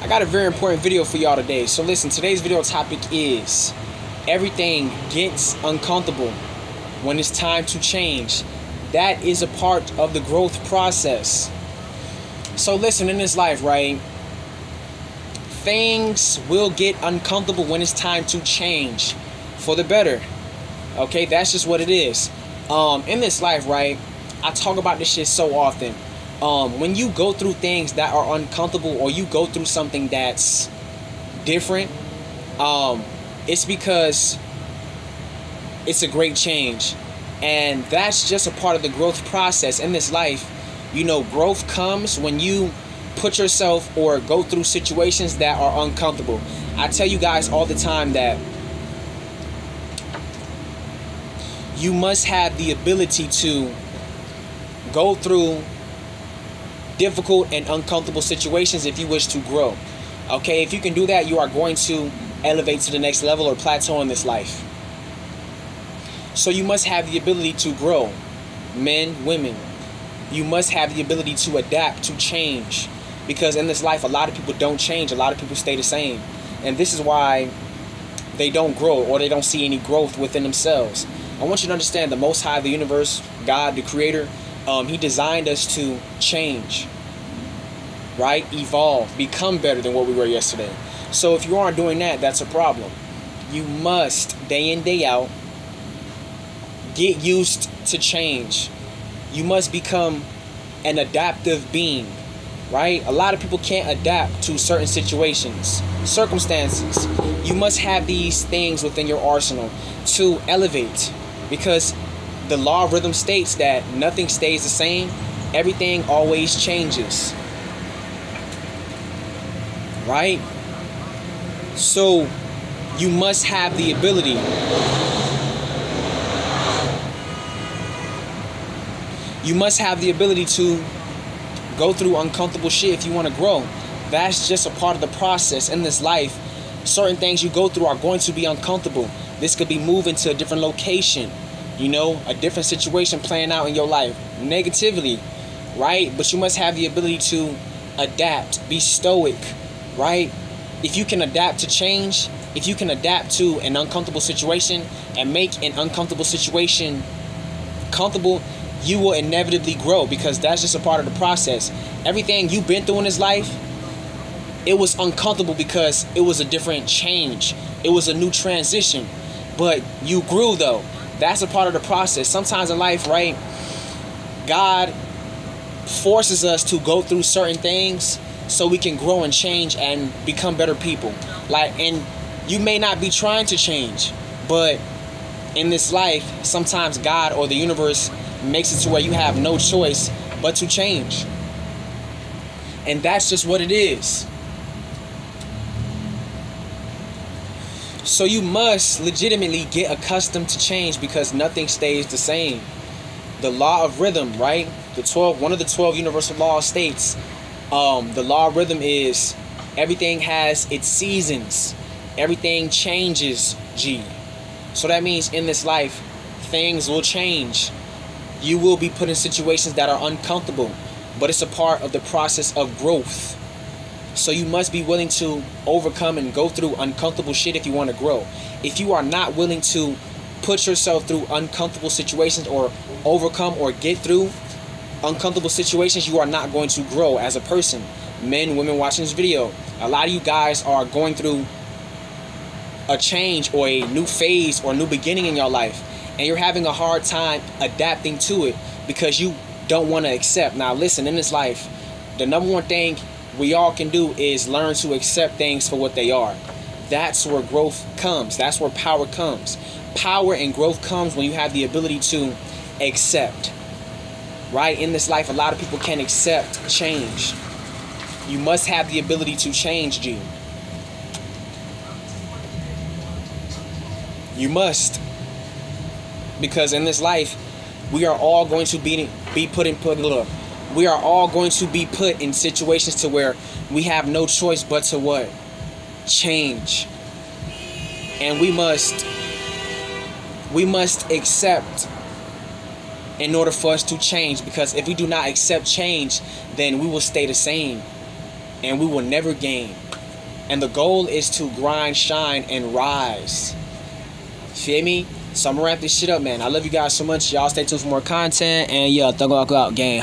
I got a very important video for y'all today. So listen, today's video topic is everything gets uncomfortable when it's time to change. That is a part of the growth process. So listen, in this life, right, things will get uncomfortable when it's time to change for the better. Okay, that's just what it is. In this life, right, I talk about this shit so often. When you go through things that are uncomfortable, or you go through something that's different, it's because it's a great change. And that's just a part of the growth process in this life. You know, growth comes when you put yourself or go through situations that are uncomfortable. I tell you guys all the time that you must have the ability to go through difficult and uncomfortable situations if you wish to grow. Okay, if you can do that, you are going to elevate to the next level or plateau in this life. So you must have the ability to grow. Men, women, you must have the ability to adapt, to change. Because in this life, a lot of people don't change. A lot of people stay the same. And this is why they don't grow, or they don't see any growth within themselves. I want you to understand the Most High, the universe, God, the Creator, He designed us to change, right? Evolve, become better than what we were yesterday. So if you aren't doing that, that's a problem. You must, day in, day out, get used to change. You must become an adaptive being, right? A lot of people can't adapt to certain situations, circumstances. You must have these things within your arsenal to elevate, because the law of rhythm states that nothing stays the same. Everything always changes, right? So you must have the ability. You must have the ability to go through uncomfortable shit if you want to grow. That's just a part of the process in this life. Certain things you go through are going to be uncomfortable. This could be moving to a different location, you know, a different situation playing out in your life negatively, right? But you must have the ability to adapt, be stoic, right? If you can adapt to change, if you can adapt to an uncomfortable situation and make an uncomfortable situation comfortable, you will inevitably grow, because that's just a part of the process. Everything you've been through in this life, it was uncomfortable because it was a different change. It was a new transition. But you grew, though. That's a part of the process. Sometimes in life, right, God forces us to go through certain things so we can grow and change and become better people. And you may not be trying to change, but in this life, sometimes God or the universe makes it to where you have no choice but to change. And that's just what it is. So you must legitimately get accustomed to change, because nothing stays the same. The law of rhythm, right? One of the 12 universal laws states, the law of rhythm is everything has its seasons. Everything changes, G. So that means in this life, things will change. You will be put in situations that are uncomfortable, but it's a part of the process of growth. So you must be willing to overcome and go through uncomfortable shit if you want to grow. If you are not willing to put yourself through uncomfortable situations or overcome or get through uncomfortable situations, you are not going to grow as a person. Men, women watching this video, a lot of you guys are going through a change or a new phase or a new beginning in your life, and you're having a hard time adapting to it because you don't want to accept. Now listen, in this life, the number one thing we all can do is learn to accept things for what they are. That's where growth comes. That's where power comes. Power and growth comes when you have the ability to accept. Right? In this life, a lot of people can't accept change. You must have the ability to change, G. You must. Because in this life, we are all going to be put in situations to where we have no choice but to what? Change. And we must accept in order for us to change, because if we do not accept change, then we will stay the same and we will never gain. And the goal is to grind, shine, and rise. Feel me? So I'm gonna wrap this shit up, man. I love you guys so much. Y'all stay tuned for more content. And yeah, thug out, gang.